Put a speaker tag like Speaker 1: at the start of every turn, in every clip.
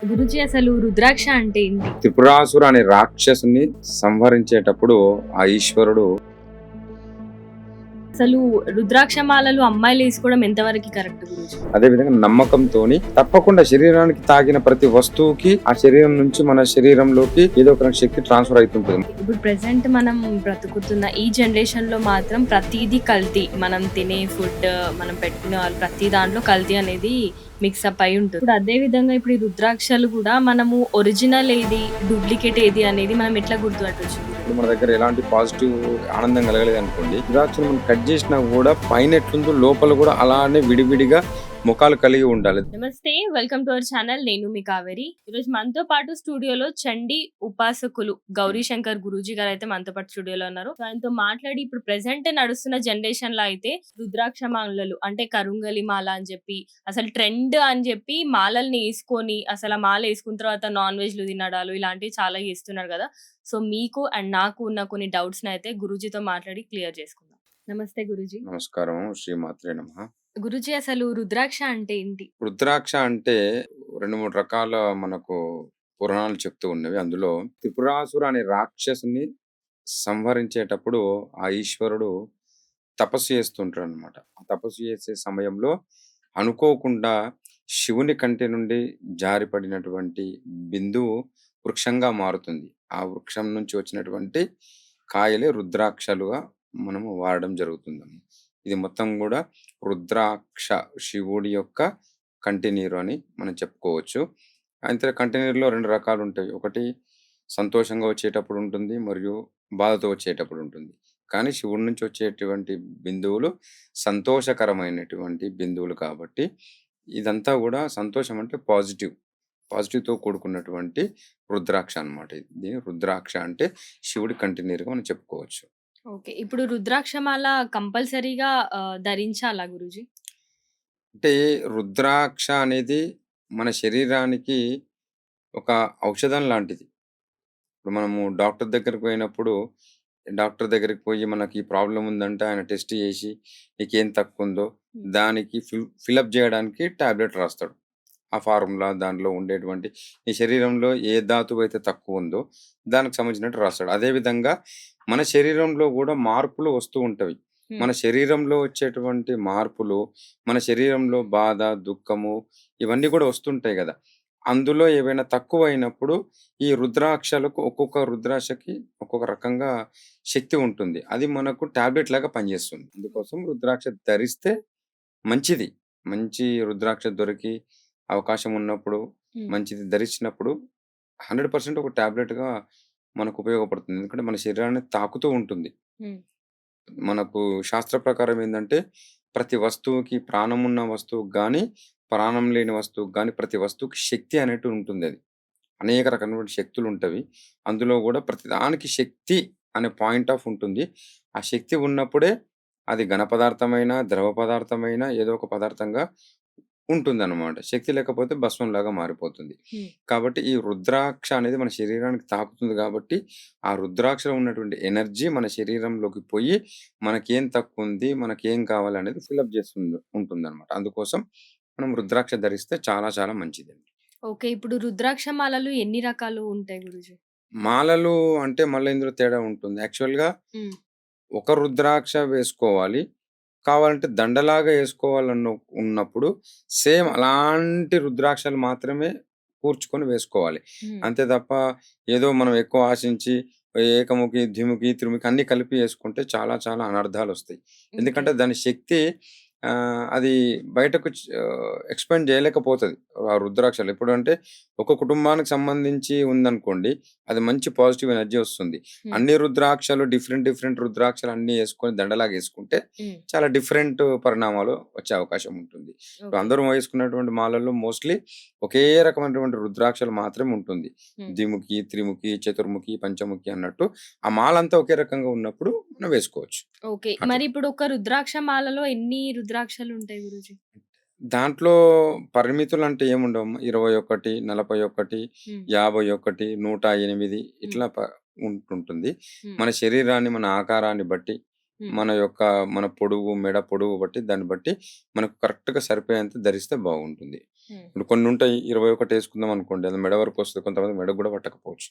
Speaker 1: గురుజీ అసలు రుద్రాక్ష అంటే ఏంటి?
Speaker 2: త్రిపురాసురు అనే రాక్షసుని సంహరించేటప్పుడు ఆ ఈశ్వరుడు
Speaker 1: అసలు రుద్రాక్ష మాలలు అమ్మాయిలు వేసుకోవడం ఎంతవరకు కరెక్ట్ గురుజీ?
Speaker 2: అదే విధంగా నమ్మకంతోని తప్పకుండా శరీరానికి తాగిన ప్రతి వస్తువుకి ఆ శరీరం నుంచి మన శరీరంలోకి ఏదో ఒక శక్తి ట్రాన్స్ఫర్ అవుతుంటుంది.
Speaker 1: ఇప్పుడు ప్రెసెంట్ మనం బ్రతుకుతున్న ఈ జనరేషన్ లో మాత్రం ప్రతిదీ కల్తీ. మనం తినే ఫుడ్, మనం పెట్టుకునే వాళ్ళు ప్రతి దాంట్లో కల్తీ అనేది మిక్సప్ అయి ఉంటుంది. ఇప్పుడు అదే విధంగా ఇప్పుడు ఈ రుద్రాక్షలు కూడా మనము ఒరిజినల్ ఏది, డూప్లికేట్ ఏది అనేది మనం ఎట్లా గుర్తుపట్టవచ్చు?
Speaker 2: ఇప్పుడు మన దగ్గర ఎలాంటి పాజిటివ్ ఆనందం కలగలేదు అనుకోండి, రుద్రాక్షను మనం కట్ చేసినా కూడా పైన ఎట్లుందో లోపల కూడా అలానే విడివిడిగా ముఖాలు కలిగి ఉండాలి.
Speaker 1: నమస్తే, వెల్కమ్ టు అవర్ ఛానల్. నేను మీ కావేరి. ఈరోజు మనతో పాటు స్టూడియోలో చండీ ఉపాసకులు గౌరీ శంకర్ గురూజీ గారు అయితే మనతో పాటు స్టూడియోలో ఉన్నారు. సో ఆయనతో మాట్లాడి ఇప్పుడు ప్రెసెంట్ నడుస్తున్న జనరేషన్ లో అయితే రుద్రాక్ష మాలలు అంటే కరుంగలి మాల అని చెప్పి అసలు ట్రెండ్ అని చెప్పి మాలల్ని వేసుకొని అసలు ఆ మాల వేసుకున్న తర్వాత నాన్ వెజ్లు తినడాలు ఇలాంటివి చాలా చేస్తున్నారు కదా. సో మీకు అండ్ నాకు ఉన్న కొన్ని డౌట్స్ అయితే గురూజీతో మాట్లాడి క్లియర్ చేసుకుందాం. నమస్తే గురూజీ.
Speaker 2: నమస్కారం, శ్రీమాత్రే నమః.
Speaker 1: గురూజీ అసలు రుద్రాక్ష అంటే ఏంటి?
Speaker 2: రుద్రాక్ష అంటే 2, 3 రకాల మనకు పురాణాలు చెప్తూ ఉన్నవి. అందులో త్రిపురాసురు అనే రాక్షసుని సంహరించేటప్పుడు ఆ ఈశ్వరుడు తపస్సు చేస్తుంటాడు అనమాట. ఆ తపస్సు చేసే సమయంలో అనుకోకుండా శివుని కంటి నుండి జారిపడినటువంటి బిందువు వృక్షంగా మారుతుంది. ఆ వృక్షం నుంచి వచ్చినటువంటి కాయలే రుద్రాక్షలుగా మనము వాడడం జరుగుతుంది. ఇది మొత్తం కూడా రుద్రాక్ష శివుడి యొక్క కంటి నీరు అని మనం చెప్పుకోవచ్చు. అయితే కంటి నీరులో 2 రకాలు ఉంటాయి. ఒకటి సంతోషంగా వచ్చేటప్పుడు ఉంటుంది, మరియు బాధతో వచ్చేటప్పుడు ఉంటుంది. కానీ శివుడి నుంచి వచ్చేటువంటి బిందువులు సంతోషకరమైనటువంటి బిందువులు కాబట్టి ఇదంతా కూడా సంతోషం అంటే పాజిటివ్‌తో కూడుకున్నటువంటి రుద్రాక్ష అన్నమాట. దీన్ని రుద్రాక్ష అంటే శివుడి కంటి నీరుగా మనం చెప్పుకోవచ్చు.
Speaker 1: ఓకే. ఇప్పుడు రుద్రాక్షమాల కంపల్సరీగా ధరించాలా గురూజీ?
Speaker 2: అంటే రుద్రాక్ష అనేది మన శరీరానికి ఒక ఔషధం లాంటిది. ఇప్పుడు మనము డాక్టర్ దగ్గరికి పోయినప్పుడు, డాక్టర్ దగ్గరికి పోయి మనకి ఈ ప్రాబ్లమ్ ఉందంటే ఆయన టెస్ట్ చేసి నీకేం తక్కువుందో
Speaker 1: హ్మ్.
Speaker 2: దానికి ఫిలప్ జేయడానికి టాబ్లెట్ రాస్తాడు. ఆ ఫార్ములా దాంట్లో ఉండేటువంటి నీ శరీరంలో ఏ ధాతువైతే తక్కువుందో దానికి సంబంధించినట్టు రాస్తాడు. అదే విధంగా మన శరీరంలో గూడా మార్పులు వస్తూ ఉంటవి.
Speaker 1: హ్మ్.
Speaker 2: మన శరీరంలో వచ్చేటువంటి మార్పులు, మన శరీరంలో బాధ, దుఃఖము ఇవన్నీ గూడా వస్తుంటాయి గదా! అందులో ఏవైనా తక్కువైనప్పుడు ఈ రుద్రాక్షలకు ఒక్కొక్క రుద్రాక్షకి ఒక్కొక్క రకంగా శక్తి ఉంటుంది. అది మనకు టాబ్లెట్ లాగా పనిచేస్తుంది. అందుకోసం రుద్రాక్ష ధరిస్తే మంచిది. మంచి రుద్రాక్ష దొరికి అవకాశం ఉన్నప్పుడు,
Speaker 1: హ్మ్.
Speaker 2: మంచిది ధరించినప్పుడు 100% ఒక టాబ్లెట్‌గా మనకు ఉపయోగపడుతుంది. ఎందుకంటే మన శరీరాన్ని తాకుతూ ఉంటుంది.
Speaker 1: హ్మ్.
Speaker 2: మనకు శాస్త్ర ప్రకారం ఏందంటే, ప్రతి వస్తువుకి ప్రాణమున్న వస్తువుకి గాని, ప్రాణం లేని వస్తువుకి గాని, ప్రతి వస్తువుకి శక్తి అనేటిది ఉంటుందది. అనేక రకమైనటువంటి శక్తులుంటవి. అందులో గూడా ప్రతిదానికి శక్తి అనే పాయింట్ ఆఫ్ ఉంటుంది. ఆ శక్తి ఉన్నప్పుడే అది ఘన పదార్థమైనా, ద్రవ పదార్థమైనా ఏదో ఒక పదార్థంగా ఉంటుందనమాట. శక్తి లేకపోతే భస్మంలాగా మారిపోతుంది.
Speaker 1: హ్మ్.
Speaker 2: కాబట్టి ఈ రుద్రాక్ష అనేది మన శరీరానికి తాకుతుంది గాబట్టి, ఆ రుద్రాక్షలో ఉన్నటువంటి ఎనర్జీ మన శరీరంలోకి పోయి, మనకేం తక్కువుంది, మనకేం కావాలనేది ఫిలప్ చేస్తుంది ఉంటుందనమాట. అందుకోసం మనం రుద్రాక్ష ధరిస్తే చాలా చాలా మంచిదండి.
Speaker 1: ఓకే. ఇప్పుడు రుద్రాక్ష మాలలు ఎన్ని రకాలు ఉంటాయి గురూజీ?
Speaker 2: మాలలు అంటే మళ్ళా ఇందులో తేడా ఉంటుంది. యాక్చువల్‌గా
Speaker 1: హ్మ్.
Speaker 2: ఒక రుద్రాక్ష వేసుకోవాలి. కావాలంటే దండలాగా ఉన్నప్పుడు సేమ్ అలాంటి రుద్రాక్షలు మాత్రమే కూర్చుకొని వేసుకోవాలి.
Speaker 1: హ్మ్.
Speaker 2: అంతే తప్ప ఏదో మనం ఎక్కువ ఆశించి ఏకముఖి, ద్విముఖి, త్రిముఖి అన్నీ కలిపి యేసుకుంటే చాలా చాలా అనర్థాలొస్తాయి.
Speaker 1: ఓకే.
Speaker 2: ఎందుకంటే దాని శక్తి అది బయటకు ఎక్స్‌పెండ్ జేయలేకపోతది. ఆ రుద్రాక్షలు. ఎప్పుడంటే ఒక కుటుంబానికి సంబంధించి ఉందనుకోండి, అది మంచి పాజిటివ్ ఎనర్జీ వస్తుంది.
Speaker 1: హ్మ్.
Speaker 2: అన్ని రుద్రాక్షలు డిఫరెంట్ రుద్రాక్షలు అన్నీ యేసుకొని దండలాగా యేసుకుంటే
Speaker 1: హ్మ్.
Speaker 2: చాలా డిఫరెంట్ పరిణామాలు వచ్చే అవకాశం ఉంటుంది. ఇప్పుడు
Speaker 1: ఓకే.
Speaker 2: అందరూ వేసుకున్నటువంటి మాలల్లో మోస్ట్‌లీ ఒకే రకమైనటువంటి రుద్రాక్షలు మాత్రమే ఉంటుంది.
Speaker 1: హ్మ్.
Speaker 2: ద్విముఖి, త్రిముఖి, చతుర్ముఖి, పంచముఖి అన్నట్టు ఆ మాలంతా ఒకే రకంగా ఉన్నప్పుడు మనం వేసుకోవచ్చు.
Speaker 1: ఓకే.
Speaker 2: అట్లా.
Speaker 1: మరి ఇప్పుడు ఒక రుద్రాక్ష మాలలో ఎన్ని రుద్రాక్షలు ఉంటాయి గురూజీ?
Speaker 2: దాంట్లో పరిమితులంటే ఏముండవమ్మా. 21, 41,
Speaker 1: హ్మ్.
Speaker 2: 51, 108
Speaker 1: హ్మ్.
Speaker 2: ఇట్లా ఉంటుంటుంది.
Speaker 1: హ్మ్.
Speaker 2: మన శరీరాన్ని, మన ఆకారాన్ని బట్టి,
Speaker 1: హ్మ్.
Speaker 2: మన పొడవు, మెడ పొడవు బట్టి, దాన్ని బట్టి మనకు కరెక్ట్‌గా సరిపోయేంత ధరిస్తే బాగుంటుంది.
Speaker 1: హ్మ్.
Speaker 2: ఇప్పుడు కొన్ని ఉంటాయి 21 వేసుకుందాం అనుకోండి. అది మెడ వరకు వస్తది. కొంతమంది మెడకు గూడా పట్టకపోవచ్చు.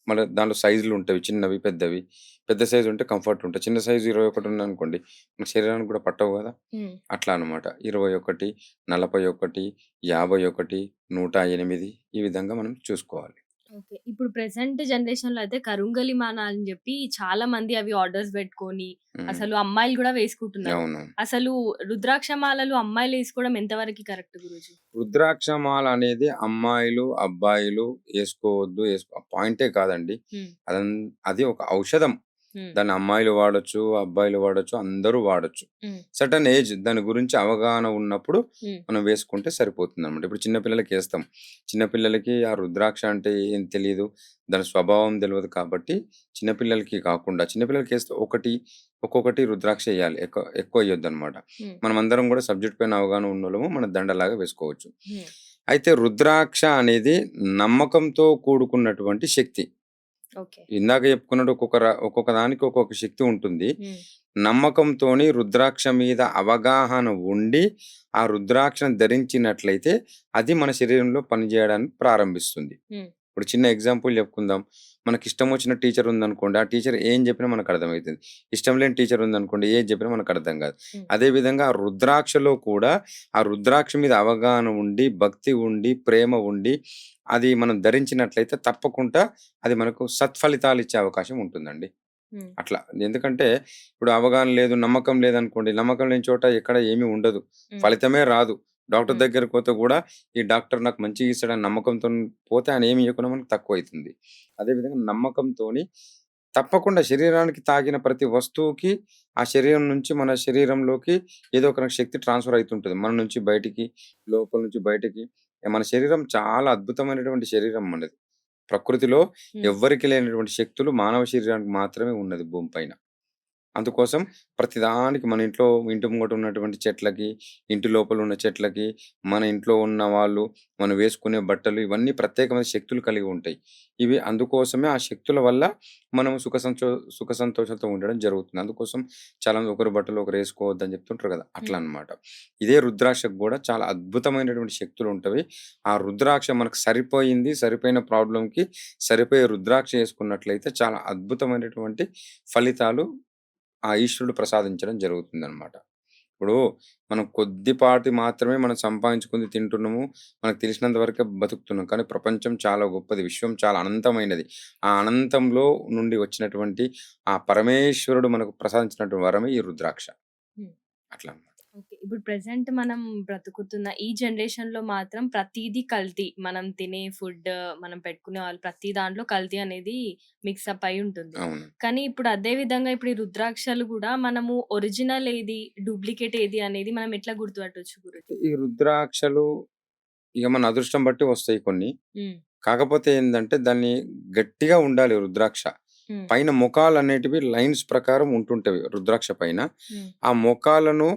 Speaker 2: మళ్ళా దాంట్లో సైజులు ఉంటవి. చిన్నవి, పెద్దవి. పెద్ద సైజ్ ఉంటే కంఫర్ట్ ఉంటది. చిన్న సైజు 21 ఉందనుకోండి, మన శరీరానికి కూడా పట్టవు గదా!
Speaker 1: హ్మ్.
Speaker 2: అట్లా అన్నమాట. 21, 41, 51, 108 ఈ విధంగా మనం చూసుకోవాలి.
Speaker 1: ఓకే. ఇప్పుడు ప్రెజెంట్ జనరేషన్‌లో అయితే కరుంగలిమాన అని జెప్పి చాలా మంది అవి ఆర్డర్స్ బెట్టుకొని,
Speaker 2: హ్మ్.
Speaker 1: అసలు అమ్మాయిలు గూడా వేసుకుంటున్నారు.
Speaker 2: అవును.
Speaker 1: అసలు రుద్రాక్ష మాలలు అమ్మాయిలేసుకోవడం ఎంతవరకి కరెక్ట్ గురూజీ?
Speaker 2: రుద్రాక్ష మాల అనేది అమ్మాయిలు, అబ్బాయిలు ఏసుకోవద్దు. పాయింటే కాదండి.
Speaker 1: హ్మ్.
Speaker 2: అదన్ అది ఒక ఔషధం.
Speaker 1: హ్మ్.
Speaker 2: దాన్ని అమ్మాయిలు వాడొచ్చు, అబ్బాయిలు వాడొచ్చు, అందరూ వాడొచ్చు.
Speaker 1: హ్మ్.
Speaker 2: సర్టెన్ ఏజ్ దాని గురించి అవగాహన ఉన్నప్పుడు
Speaker 1: హ్మ్.
Speaker 2: మనం వేసుకుంటే సరిపోతుందనమాట. ఇప్పుడు చిన్న పిల్లలకేస్తాం. చిన్న పిల్లలకి ఆ రుద్రాక్ష అంటే ఏం తెలీదు. దాని స్వభావం తెలవదు కాబట్టి చిన్న పిల్లలకి కాకుండా చిన్న పిల్లలకేస్తే ఒక్కొక్కటి రుద్రాక్ష ఎయ్యాలి. ఎక్కువ ఎయ్యొద్దనమాట.
Speaker 1: హ్మ్.
Speaker 2: మనమందరం గూడా సబ్జెక్ట్ పైన అవగాహన ఉన్నోళ్ళము మన దండలాగా వేసుకోవచ్చు.
Speaker 1: హ్మ్.
Speaker 2: అయితే రుద్రాక్ష అనేది నమ్మకంతో కూడుకున్నటువంటి శక్తి.
Speaker 1: ఓకే.
Speaker 2: ఇందాక చెప్పుకున్నట్టు ఒక్కొక్క దానికి ఒక్కొక్క శక్తి ఉంటుంది.
Speaker 1: హ్మ్.
Speaker 2: నమ్మకంతోని రుద్రాక్ష మీద అవగాహన ఉండి, ఆ రుద్రాక్షను ధరించినట్లయితే అది మన శరీరంలో పనిజేయడానికి ప్రారంభిస్తుంది.
Speaker 1: హ్మ్.
Speaker 2: ఇప్పుడు చిన్న ఎగ్జాంపుల్ చెప్పుకుందాం. మనకిష్టం వచ్చిన టీచర్ ఉందనుకోండి. ఆ టీచర్ ఏం చెప్పినా మనకర్థమైతది. ఇష్టం లేని టీచర్ ఉందనుకోండి. ఏది చెప్పినా మనకర్థం కాదు.
Speaker 1: హ్మ్.
Speaker 2: అదే విధంగా ఆ రుద్రాక్షలో కూడా ఆ రుద్రాక్ష మీద అవగాహన ఉండి, భక్తి ఉండి, ప్రేమ ఉండి, అది మనం ధరించినట్లయితే తప్పకుండా అది మనకు సత్ఫలితాలిచ్చే అవకాశం ఉంటుందండి.
Speaker 1: హ్మ్.
Speaker 2: అట్లా. ఎందుకంటే ఇప్పుడు అవగాహన లేదు, నమ్మకం లేదనుకోండి. నమ్మకం లేని చోట ఎక్కడ ఏమీ ఉండదు.
Speaker 1: హ్మ్.
Speaker 2: ఫలితమే రాదు. డాక్టర్
Speaker 1: హ్మ్.
Speaker 2: దగ్గరికి పోతే గూడా ఈ డాక్టర్ నాకు మంచిగా ఇస్తాడని నమ్మకంతోని పోతే ఆయన ఏమి ఇయ్యకున్నా మనకు తక్కువైతుంది. అదే విధంగా నమ్మకంతోని తప్పకుండా శరీరానికి తాకిన ప్రతి వస్తువుకి ఆ శరీరం నుంచి మన శరీరంలోకి ఏదో ఒక శక్తి ట్రాన్స్‌ఫర్ అయితుంటది. మన నుంచి బయటికి, లోపల నుంచి బయటికి. మన శరీరం చాలా అద్భుతమైనటువంటి శరీరం మనది. ప్రకృతిలో
Speaker 1: హ్మ్.
Speaker 2: ఎవ్వరికీ లేనటువంటి శక్తులు మానవ శరీరానికి మాత్రమే ఉన్నది భూమి పైన. అందుకోసం ప్రతిదానికి మన ఇంటి ముంగట ఉన్నటువంటి చెట్లకి, ఇంటి లోపల ఉన్న చెట్లకి, మన ఇంట్లో ఉన్న వాళ్ళు, మనం వేసుకునే బట్టలు ఇవన్నీ ప్రత్యేకమైన శక్తులు కలిగి ఉంటాయి. ఇవి అందుకోసమే ఆ శక్తుల వల్ల మనం సుఖ సంతోషాలతో ఉండడం జరుగుతుంది. అందుకోసం చాలామంది ఒకరి బట్టలు ఒకరు ఏసుకోవద్దని చెప్తుంటారు కదా! అట్లా
Speaker 1: హ్మ్.
Speaker 2: అన్నమాట. ఇదే రుద్రాక్షకు గూడా చాలా అద్భుతమైనటువంటి శక్తులుంటవి. ఆ రుద్రాక్ష మనకు సరిపోయింది. సరిపోయిన ప్రాబ్లమ్‌కి సరిపోయే రుద్రాక్ష ఏసుకున్నట్లయితే చాలా అద్భుతమైనటువంటి ఫలితాలు ఆ ఈశ్వరుడు ప్రసాదించడం జరుగుతుందనమాట. ఇప్పుడు మనం కొద్దిపాటి మాత్రమే మనం సంపాదించుకుంది తింటున్నాము. మనకు తెలిసినంత వరకే బతుకుతున్నాం. కానీ ప్రపంచం చాలా గొప్పది. విశ్వం చాలా అనంతమైనది. ఆ అనంతంలో నుండి వచ్చినటువంటి ఆ పరమేశ్వరుడు మనకు ప్రసాదించినటువంటి వరమే ఈ రుద్రాక్ష.
Speaker 1: హ్మ్.
Speaker 2: అట్లా అన్నమాట.
Speaker 1: ఓకే. ఇప్పుడు ప్రెజెంట్ మనం బ్రతుకుతున్న ఈ జనరేషన్‌లో మాత్రం ప్రతీదీ కల్తీ. మనం తినే ఫుడ్, మనం పెట్టుకునే వాళ్ళు ప్రతి దాంట్లో కల్తీ అనేది మిక్సప్ అయ్యి ఉంటుంది.
Speaker 2: అవును.
Speaker 1: కానీ ఇప్పుడు అదే విధంగా ఇప్పుడు ఈ రుద్రాక్షలు గూడా మనము ఒరిజినల్ ఏది, డూప్లికేట్ ఏది అనేది మనం ఎట్లా గుర్తుపట్టొచ్చు గురుజీ?
Speaker 2: ఈ రుద్రాక్షలు ఇగ మన అదృష్టం బట్టి వస్తాయి కొన్ని.
Speaker 1: హ్మ్.
Speaker 2: కాకపోతే ఏందంటే దాన్ని గట్టిగా ఉండాలి రుద్రాక్ష.
Speaker 1: హ్మ్.
Speaker 2: పైన మొఖాలనేటివి లైన్స్ ప్రకారం ఉంటుంటవి రుద్రాక్ష పైన.
Speaker 1: హ్మ్.
Speaker 2: ఆ మొఖాలను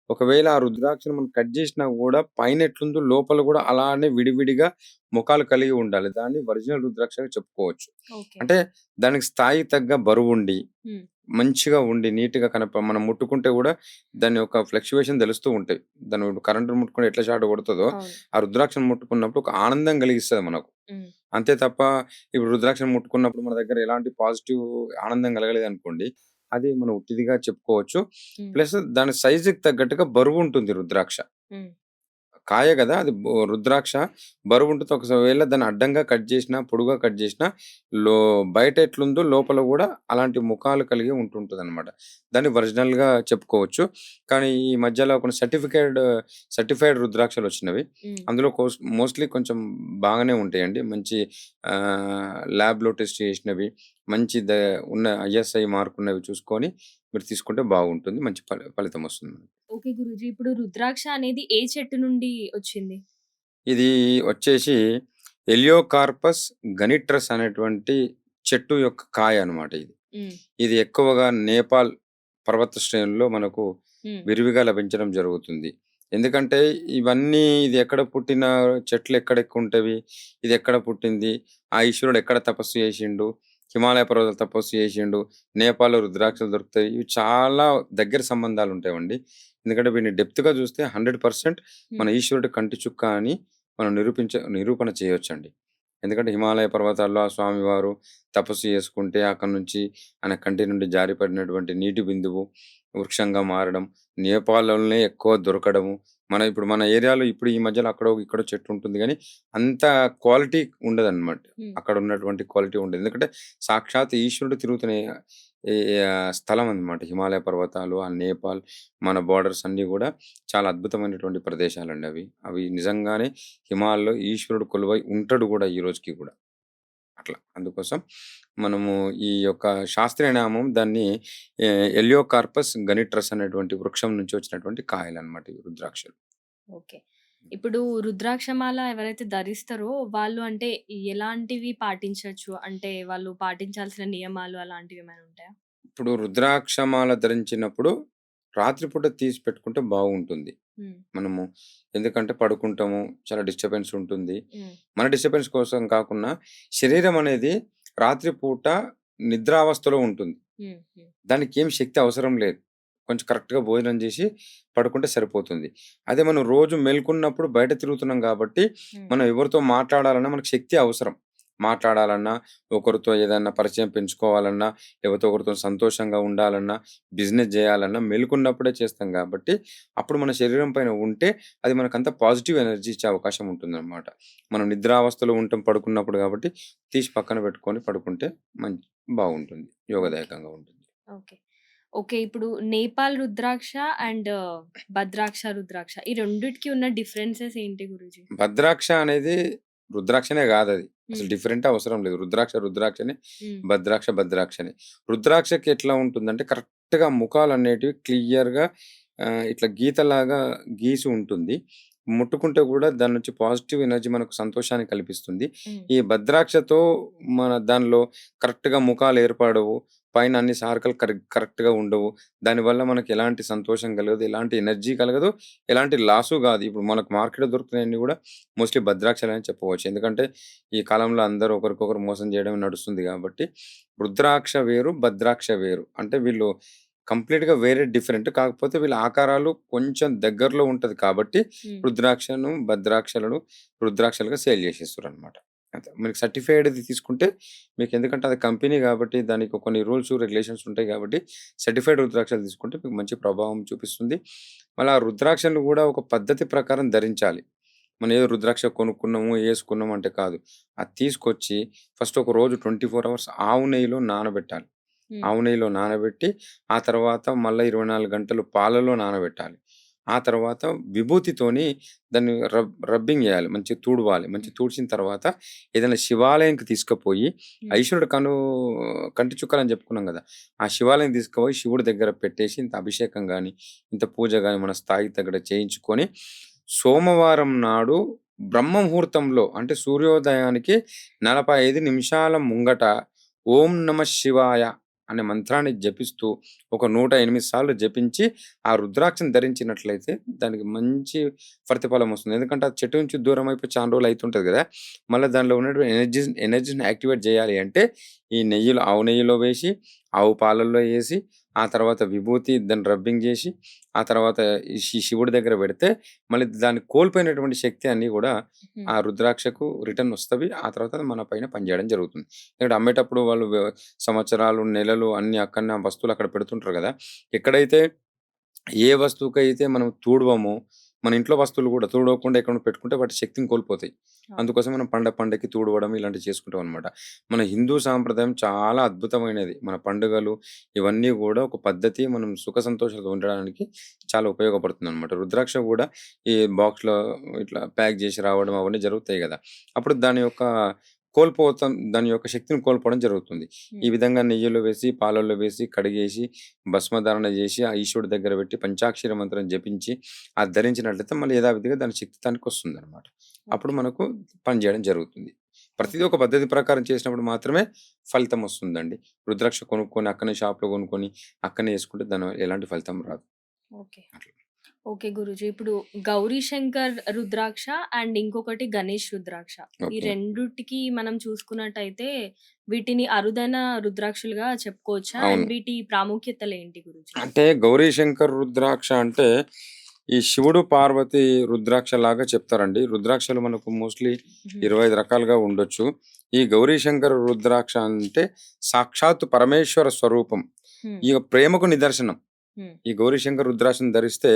Speaker 2: ఒకవేళ ఆ రుద్రాక్షను మనం కట్ జేసినా గూడా పైన ఎట్లుందో లోపల గూడా అలానే విడివిడిగా మొఖాలు కలిగి ఉండాలి. దాన్ని ఒరిజినల్ రుద్రాక్షగా చెప్పుకోవచ్చు.
Speaker 1: ఓకే.
Speaker 2: అంటే దానికి స్థాయికి తగ్గ బరువుండి,
Speaker 1: హ్మ్.
Speaker 2: మంచిగా ఉండి, నీట్‌గా మనం ముట్టుకుంటే గూడా దాని యొక్క ఫ్లక్చుయేషన్ తెలుస్తూ ఉంటాయి. దాన్ని ఇప్పుడు కరెంట్‌ని ముట్టుకుంటే ఎట్లా షాట్ కొడతదో,
Speaker 1: అవును.
Speaker 2: ఆ రుద్రాక్షను ముట్టుకున్నప్పుడు ఒక ఆనందం కలిగిస్తది మనకు.
Speaker 1: హ్మ్.
Speaker 2: అంతే తప్ప ఇప్పుడు రుద్రాక్షను ముట్టుకున్నప్పుడు మన దగ్గర ఎలాంటి పాజిటివ్ ఆనందం కలగలేదనుకోండి, అది మనం ఉట్టిదిగా చెప్పుకోవచ్చు.
Speaker 1: హ్మ్.
Speaker 2: ప్లస్ దాని సైజ్‌కి తగ్గట్టుగా బరువుంటుంది రుద్రాక్ష.
Speaker 1: హ్మ్.
Speaker 2: కాయ గదా! అది రుద్రాక్ష బరువుంటది. ఒకవేళ దాన్ని అడ్డంగా కట్ జేసినా, పొడుగ్గా కట్ జేసినా లో బయట ఎట్లుందో లోపల గూడా అలాంటి ముఖాలు కలిగి ఉంటుంటదనమాట. దాన్ని ఒరిజినల్‌గా చెప్పుకోవచ్చు. కానీ ఈ మధ్యలో కొన్ని సర్టిఫైడ్ రుద్రాక్షలొచ్చినవి.
Speaker 1: హ్మ్.
Speaker 2: అందులో మోస్ట్‌లీ కొంచెం బాగానే ఉంటాయండి. మంచి ల్యాబ్‌లో టెస్ట్ చేసినవి, మంచి ఉన్న ఐఎస్ఐ మార్క్ ఉన్నవి చూసుకొని మీరు తీసుకుంటే బాగుంటుంది. మంచి ఫలితమొస్తుంది.
Speaker 1: ఓకే గురూజీ. ఇప్పుడు రుద్రాక్ష అనేది ఏ చెట్టు నుండి వచ్చింది?
Speaker 2: ఇది వచ్చేసి ఎలియోకార్పస్ గనిట్రస్ అనేటువంటి చెట్టు యొక్క కాయ అన్నమాట ఇది.
Speaker 1: హ్మ్.
Speaker 2: ఇది ఎక్కువగా నేపాల్ పర్వత శ్రేణుల్లో మనకు
Speaker 1: హ్మ్.
Speaker 2: విరివిగా లభించడం జరుగుతుంది. ఎందుకంటే ఇది ఎక్కడ పుట్టిన చెట్లు ఎక్కడెక్కువుంటవి? ఇది ఎక్కడ పుట్టింది? ఆ ఈశ్వరుడు ఎక్కడ తపస్సు చేసిండు? హిమాలయ పర్వతాలు తపస్సు చేసిండు. నేపాల్‌లో రుద్రాక్షలు దొరుకుతాయి. ఇవి చాలా దగ్గర సంబంధాలుంటాయండి. ఎందుకంటే వీటిని డెప్త్‌గా చూస్తే 100% మన
Speaker 1: హ్మ్.
Speaker 2: ఈశ్వరుడి కంటి చుక్క అని మనం నిరూపణ చేయొచ్చండి. ఎందుకంటే హిమాలయ పర్వతాల్లో ఆ స్వామివారు తపస్సు చేసుకుంటే అక్కడి నుంచి ఆయన కంటి నుండి జారిపడినటువంటి నీటి బిందువు వృక్షంగా మారడం, నేపాల్‌లోనే ఎక్కువ దొరకడము. ఇప్పుడు మన ఏరియాలో ఇప్పుడు ఈ మధ్యలో అక్కడో, ఇక్కడో చెట్టు ఉంటుంది గానీ, అంత క్వాలిటీ ఉండదనమాట.
Speaker 1: హ్మ్.
Speaker 2: అక్కడ ఉన్నటువంటి క్వాలిటీ ఉండదు. ఎందుకంటే సాక్షాత్ ఈశ్వరుడు తిరుగుతున్న ఈ స్థలం అన్నమాట. హిమాలయ పర్వతాలు, ఆ నేపాల్, మన బోర్డర్స్ అన్నీ గూడా చాలా అద్భుతమైనటువంటి ప్రదేశాలండి అవి. అవి నిజంగానే హిమాలయలో ఈశ్వరుడు కొలువై ఉంటాడు గూడా ఈ రోజుకి గూడా. అట్లా. అందుకోసం మనము ఈ యొక్క శాస్త్రీయ నామం దాన్ని ఎలియోకార్పస్ గనిట్రస్ అనేటువంటి వృక్షం నుంచి వచ్చినటువంటి కాయలన్నమాట ఈ రుద్రాక్షలు.
Speaker 1: ఓకే. ఇప్పుడు రుద్రాక్షమాల ఎవరైతే ధరిస్తారో వాళ్ళు అంటే ఎలాంటివి పాటించొచ్చు? అంటే వాళ్ళు పాటించాల్సిన నియమాలు అలాంటివేమైనా ఉంటాయా?
Speaker 2: ఇప్పుడు రుద్రాక్షమాల ధరించినప్పుడు రాత్రిపూట తీసి పెట్టుకుంటే బాగుంటుంది.
Speaker 1: హ్మ్.
Speaker 2: మనము ఎందుకంటే పడుకుంటాము. చాలా డిస్టర్బెన్స్ ఉంటుంది.
Speaker 1: హ్మ్.
Speaker 2: మన డిస్టర్బెన్స్ కోసం కాకున్నా శరీరం అనేది రాత్రి పూట నిద్రావస్థలో ఉంటుంది.
Speaker 1: హ్మ్. హ్మ్.
Speaker 2: దానికేం శక్తి అవసరం లేదు. కొంచెం కరెక్ట్‌గా భోజనం జేసి పడుకుంటే సరిపోతుంది. అదే మనం రోజు మేల్కొన్నప్పుడు బయట తిరుగుతున్నాం గాబట్టి,
Speaker 1: హ్మ్.
Speaker 2: మనం ఎవరితో మాట్లాడాలన్నా మనకు శక్తి అవసరం. మాట్లాడాలన్నా, ఒకరితో ఏదన్నా పరిచయం పెంచుకోవాలన్నా, ఎవరితో ఒకరితో సంతోషంగా ఉండాలన్నా, బిజినెస్ జేయాలన్నా మెలుకున్నప్పుడే చేస్తాం గాబట్టి, అప్పుడు మన శరీరం పైన ఉంటే అది మనకంతా పాజిటివ్ ఎనర్జీ ఇచ్చే అవకాశం ఉంటుందనమాట. మనం నిద్రావస్థలో ఉంటాం పడుకున్నప్పుడు గాబట్టి, తీసి పక్కన పెట్టుకొని పడుకుంటే బాగుంటుంది.
Speaker 1: ఓకే.
Speaker 2: యోగదాయకంగా ఉంటుంది.
Speaker 1: ఓకే. ఓకే. ఇప్పుడు నేపాల్ రుద్రాక్ష అండ్ భద్రాక్ష రుద్రాక్ష ఈ రెండిటికి ఉన్న డిఫరెన్సెస్ ఏంటి గురూజీ?
Speaker 2: భద్రాక్ష అనేది రుద్రాక్షనే గాదది. అసలు
Speaker 1: హ్మ్.
Speaker 2: డిఫరెంటే అవసరం లేదు. రుద్రాక్ష రుద్రాక్షనే,
Speaker 1: హ్మ్.
Speaker 2: భద్రాక్ష భద్రాక్షనే. రుద్రాక్షకి ఎట్లా ఉంటుందంటే కరెక్ట్‌గా ముఖాలనేటివి క్లియర్‌గా ఇట్లా గీతలాగా గీసి ఉంటుంది. ముట్టుకుంటే గూడా దాని నుంచి పాజిటివ్ ఎనర్జీ మనకు సంతోషాన్ని కల్పిస్తుంది.
Speaker 1: హ్మ్.
Speaker 2: ఈ భద్రాక్షతో మన దానిలో కరెక్ట్‌గా ముఖాలు ఏర్పడవు. పైన అన్ని సార్కలు కరెక్ట్‌గా ఉండవు. దానివల్ల మనకు ఎలాంటి సంతోషం కలగదు. ఎలాంటి ఎనర్జీ కలగదు. ఎలాంటి లాసు గాదు. ఇప్పుడు మనకు మార్కెట్‌లో దొరుకుతున్నయన్నీ గూడా మోస్ట్‌లీ భద్రాక్షలనే చెప్పవచ్చు. ఎందుకంటే ఈ కాలంలో అందరూ ఒకరికొకరు మోసం జేయడం నడుస్తుంది గాబట్టి, రుద్రాక్ష వేరు, భద్రాక్ష వేరు. అంటే వీళ్ళు కంప్లీట్‌గా వేరే డిఫరెంట్. కాకపోతే వీళ్ళ ఆకారాలు కొంచెం దగ్గరలో ఉంటది కాబట్టి,
Speaker 1: హ్మ్.
Speaker 2: రుద్రాక్షను, భద్రాక్షలను రుద్రాక్షలుగా సేల్ జేసేస్తుర్రనమాట. అంతే. మీకు సర్టిఫైడ్‌ది తీసుకుంటే మీకెందుకంటే అది కంపెనీ గాబట్టి, దానికి కొన్ని రూల్స్, రెగ్యులేషన్స్ ఉంటాయి గాబట్టి, సర్టిఫైడ్ రుద్రాక్షలు తీసుకుంటే మీకు మంచి ప్రభావం చూపిస్తుంది. మళ్ళా ఆ రుద్రాక్షలు గూడా ఒక పద్ధతి ప్రకారం ధరించాలి. మనం ఏదో రుద్రాక్ష కొనుక్కున్నాము, యేసుకున్నాము అంటే కాదు. అది తీసుకొచ్చి ఫస్ట్ ఒక రోజు 24 అవర్స్ ఆవు నెయ్యిలో నానబెట్టాలి.
Speaker 1: హ్మ్.
Speaker 2: ఆవు నెయ్యిలో నానబెట్టి, ఆ తర్వాత మళ్ళా 24 గంటలు పాలలో నానబెట్టాలి. ఆ తర్వాత విభూతితోని దాన్ని రబ్బింగ్ జేయాలి. మంచిగా తుడవాలి.
Speaker 1: హ్మ్.
Speaker 2: మంచిగా తుడిచిన తర్వాత ఏదైనా శివాలయంకి తీసుకుపోయి
Speaker 1: హ్మ్.
Speaker 2: ఈశ్వరుడు కంటి చుక్కలని చెప్పుకున్నాం గదా! ఆ శివాలయం తీసుకుపోయి శివుడి దగ్గర పెట్టేసి ఇంత అభిషేకం గాని, ఇంత పూజ గాని మన స్థాయికి తగ్గట్టు చేయించుకొని, సోమవారం నాడు బ్రహ్మ ముహూర్తంలో అంటే సూర్యోదయానికి 45 నిమిషాల ముంగట ఓం నమః శివాయ అనే మంత్రాన్ని జపిస్తూ ఒక 108 సార్లు జపించి, ఆ రుద్రాక్షను ధరించినట్లయితే దానికి మంచి ప్రతిఫలం వస్తుంది. ఎందుకంటే అది చెట్టు నుంచి దూరం అయిపోయి చానా రోజులు అయితుంటది గదా! మళ్ళా దానిలో ఉన్నటువంటి ఎనర్జీని యాక్టివేట్ జేయాలి అంటే, ఈ నెయ్యిలో ఆవు నెయ్యిలో వేసి, ఆవు పాలల్లో ఏసి, ఆ తర్వాత విభూతి దాన్ని రబ్బింగ్ జేసి, ఆ తర్వాత ఈ శివుడి దగ్గర పెడితే, మళ్ళీ దాన్ని కోల్పోయినటువంటి శక్తి అన్నీ గూడా
Speaker 1: హ్మ్.
Speaker 2: ఆ రుద్రాక్షకు రిటర్న్ వస్తవి. ఆ తర్వాత అది మన పైన పనిజేయడం జరుగుతుంది. ఎందుకంటే అమ్మేటప్పుడు వాళ్ళు సంవత్సరాలు, నెలలు అన్నీ అక్కడనే ఆ వస్తువులు అక్కడ పెడుతుంటారు గదా! ఎక్కడైతే ఏ వస్తువుకైతే మనం తూడవమో, మన ఇంట్లో వస్తువులు గూడా తుడవకుండా ఎక్కడో పెట్టుకుంటే వాటి శక్తిని కోల్పోతాయి.
Speaker 1: అవును.
Speaker 2: అందుకోసం మనం పండగకి తుడవడం ఇలాంటివి చేసుకుంటామనమాట. మన హిందూ సాంప్రదాయం చాలా అద్భుతమైనది. మన పండుగలు ఇవన్నీ గూడా ఒక పద్ధతి. మనం సుఖ సంతోషాలతో ఉండడానికి చాలా ఉపయోగపడుతుందనమాట. రుద్రాక్ష గూడా ఈ బాక్స్‌లో ఇట్లా ప్యాక్ జేసి రావడం అవన్నీ జరుగుతాయి గదా! అప్పుడు దాని యొక్క శక్తిని కోల్పోవడం జరుగుతుంది. ఈ
Speaker 1: హ్మ్.
Speaker 2: విధంగా నెయ్యిలో వేసి, పాలల్లో వేసి, కడిగేసి, భస్మధారణ జేసి, ఆ ఈశ్వరుడి దగ్గర పెట్టి పంచాక్షరి మంత్రం జపించి, అది ధరించినట్లయితే మళ్ళీ యథావిధిగా దాని శక్తి తనకొస్తుందనమాట. అప్పుడు
Speaker 1: ఓకే.
Speaker 2: మనకు పని జేయడం జరుగుతుంది. ప్రతిదీ
Speaker 1: ఓకే.
Speaker 2: ఒక పద్ధతి ప్రకారం చేసినప్పుడు మాత్రమే ఫలితం వస్తుందండి. రుద్రాక్ష కొనుక్కొని, అక్కనే షాప్‌లో కొనుక్కొని, అక్కనే యేసుకుంటే దాని ఎలాంటి ఫలితం రాదు.
Speaker 1: ఓకే.
Speaker 2: అట్లా.
Speaker 1: ఓకే గురూజీ. ఇప్పుడు గౌరీ శంకర్ రుద్రాక్ష అండ్ ఇంకొకటి గణేష్ రుద్రాక్ష. ఈ
Speaker 2: ఓకే.
Speaker 1: రెండిటికి మనం చూసుకున్నట్టయితే వీటిని అరుదైన రుద్రాక్షలుగా చెప్పుకోవచ్చా?
Speaker 2: అవును.
Speaker 1: అండ్ వీటి ప్రాముఖ్యతలేంటి గురూజీ?
Speaker 2: అంటే గౌరీశంకర్ రుద్రాక్ష అంటే ఈ శివుడు, పార్వతి రుద్రాక్షలాగా చెప్తారండి. రుద్రాక్షలు మనకు మోస్ట్‌లీ 25 రకాలుగా ఉండొచ్చు. ఈ గౌరీ శంకర రుద్రాక్ష అంటే సాక్షాత్తు పరమేశ్వర స్వరూపం.
Speaker 1: హ్మ్.
Speaker 2: ఇగ ప్రేమకు నిదర్శనం.
Speaker 1: హ్మ్.
Speaker 2: ఈ గౌరీశంకర్ రుద్రాక్షను ధరిస్తే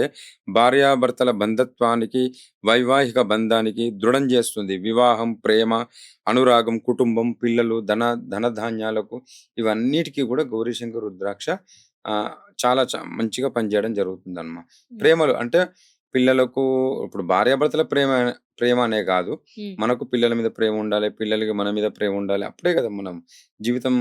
Speaker 2: భార్యాభర్తల బంధత్వానికి, వైవాహిక బంధానికి దృఢం చేస్తుంది. వివాహం, ప్రేమ, అనురాగం, కుటుంబం, పిల్లలు, ధనధాన్యాలకు ఇవన్నిటికి కూడా గౌరీశంకర్ రుద్రాక్ష చాలా మంచిగా పనిచేయడం జరుగుతుందన్నమాట.
Speaker 1: హ్మ్.
Speaker 2: ప్రేమలు అంటే పిల్లలకు ఇప్పుడు భార్యాభర్తల ప్రేమ ప్రేమ అనే కాదు.
Speaker 1: హ్మ్.
Speaker 2: మనకు పిల్లల మీద ప్రేమ ఉండాలి. పిల్లలకి మన మీద ప్రేమ ఉండాలి. అప్పుడే కదా మనం జీవితం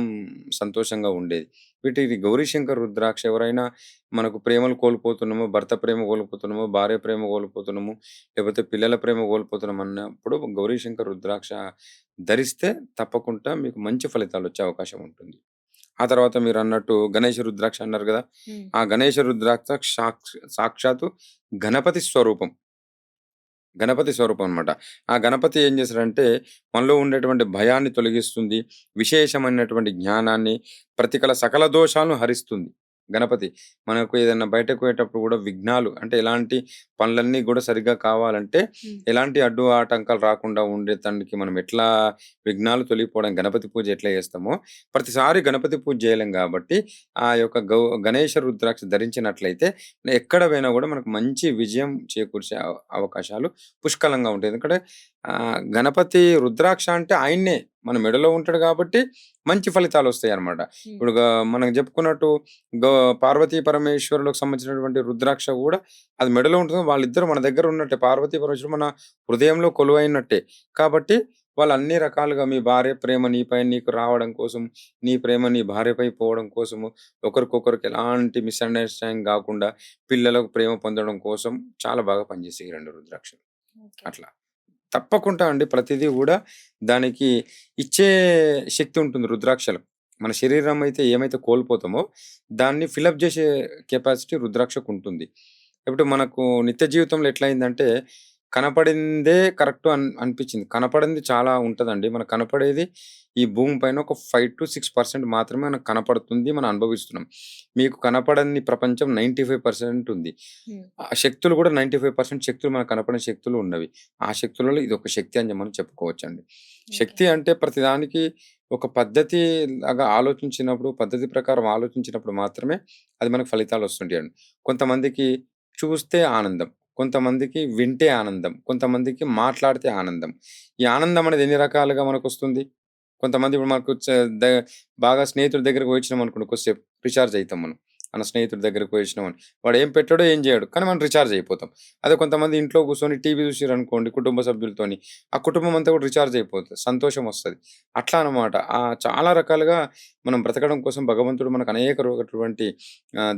Speaker 2: సంతోషంగా ఉండేది. వీటికి గౌరీశంకర్ రుద్రాక్ష ఎవరైనా మనకు ప్రేమలు కోల్పోతున్నాము, భర్త ప్రేమ కోల్పోతున్నాము, భార్య ప్రేమ కోల్పోతున్నాము, లేకపోతే పిల్లల ప్రేమ కోల్పోతున్నాం అన్నప్పుడు గౌరీశంకర్ రుద్రాక్ష ధరిస్తే తప్పకుండా మీకు మంచి ఫలితాలొచ్చే అవకాశం ఉంటుంది. ఆ తర్వాత మీరన్నట్టు గణేష రుద్రాక్ష అన్నారు గదా!
Speaker 1: హ్మ్.
Speaker 2: ఆ గణేష రుద్రాక్ష సాక్షాత్తు గణపతి స్వరూపం. గణపతి స్వరూపం అనమాట. ఆ గణపతి ఏం చేస్తాడంటే, మనలో ఉండేటువంటి భయాన్ని తొలగిస్తుంది. విశేషమైనటువంటి జ్ఞానాన్ని, ప్రతికల సకల దోషాలను హరిస్తుంది. గణపతి. మనకు ఏదన్నా బయటకు పోయేటప్పుడు గూడా విఘ్నాలు అంటే ఎలాంటి పనులన్నీ గూడా సరిగ్గా కావాలంటే,
Speaker 1: హ్మ్.
Speaker 2: ఎలాంటి అడ్డు ఆటంకాలు రాకుండా ఉండేదానికి మనం ఎట్లా విఘ్నాలు తొలగిపోవడం గణపతి పూజ ఎట్లా చేస్తామో, ప్రతిసారి గణపతి పూజ చేయలేం గాబట్టి, ఆ యొక్క గణేష రుద్రాక్ష ధరించినట్లయితే, ఎక్కడ పోయినా గూడా మనకు మంచి విజయం చేకూర్చే అవకాశాలు పుష్కలంగా ఉంటాయి. ఎందుకంటే గణపతి రుద్రాక్ష అంటే ఆయన్నే మన మెడలో ఉంటాడు కాబట్టి మంచి ఫలితాలొస్తాయన్నమాట.
Speaker 1: హ్మ్.
Speaker 2: ఇప్పుడు మనం చెప్పుకున్నట్టు గ పార్వతీ పరమేశ్వరులకు సంబంధించినటువంటి రుద్రాక్ష గూడా అది మెడలో ఉంటుంది. వాళ్ళిద్దరూ మన దగ్గర ఉన్నట్టే. పార్వతీ పరమేశ్వరుడు మన హృదయంలో కొలువైనట్టే. కాబట్టి వాళ్ళు అన్ని రకాలుగా మీ భార్య ప్రేమ నీపై నీకు రావడం కోసం, నీ ప్రేమ నీ భార్యపై పోవడం కోసము, ఒకరికొకరికి ఎలాంటి మిస్‌అండర్‌స్టాండింగ్ గాకుండా పిల్లలకు ప్రేమ పొందడం కోసం చాలా బాగా పనిచేస్తాయి ఈ 2 రుద్రాక్షలు.
Speaker 1: ఓకే.
Speaker 2: అట్లా. తప్పకుండా అండి. ప్రతిదీ గూడా దానికి ఇచ్చే శక్తి ఉంటుంది రుద్రాక్షలకు. మన శరీరం అయితే ఏమైతే కోల్పోతామో, దాన్ని ఫిలప్ జేసే కెపాసిటీ రుద్రాక్షకుంటుంది. ఇప్పుడు మనకు నిత్య జీవితంలో ఎట్లయిందంటే, కనపడిందే కరెక్టు అనిపిచ్చింది. కనపడింది చాలా ఉంటదండి. మనకు కనపడేది ఈ భూమి పైన ఒక 5-6% మాత్రమే మనకు కనపడుతుంది. మనం అనుభవిస్తున్నాం. మీకు కనపడని ప్రపంచం 95% ఉంది.
Speaker 1: హ్మ్.
Speaker 2: ఆ శక్తులు గూడా 95% శక్తులు మనకు కనపడని శక్తులు ఉన్నవి. ఆ శక్తులలో ఇదొక శక్తి అని మనం చెప్పుకోవచ్చండి.
Speaker 1: ఓకే.
Speaker 2: శక్తి అంటే ప్రతిదానికి ఒక పద్ధతి లాగా ఆలోచించినప్పుడు, పద్ధతి ప్రకారం ఆలోచించినప్పుడు మాత్రమే అది మనకు ఫలితాలొస్తుంటాయండి. కొంతమందికి చూస్తే ఆనందం. కొంతమందికి వింటే ఆనందం. కొంతమందికి మాట్లాడితే ఆనందం. ఈ ఆనందం అనేది ఎన్ని రకాలుగా మనకొస్తుంది? కొంతమంది ఇప్పుడు మనకు ద బాగా స్నేహితుడి దగ్గరికి పోయిచ్చినామనుకోండి కొద్దిసేపు రీచార్జ్ అయితాం మనం. మన స్నేహితుడి దగ్గరికి పోయిచ్చినామని. వాడు ఏం పెట్టాడో ఏం చేయడు. కానీ మనం రీచార్జ్ అయిపోతాం. అదే కొంతమంది ఇంట్లో కూర్చొని టీవీ చూసిర్రనుకోండి కుటుంబ సభ్యులతోని, ఆ కుటుంబం అంతా కూడా రీచార్జ్ అయిపోతది. సంతోషం వస్తది. అట్లా అన్నమాట. చాలా రకాలుగా మనం బ్రతకడం కోసం భగవంతుడు మనకు అనేక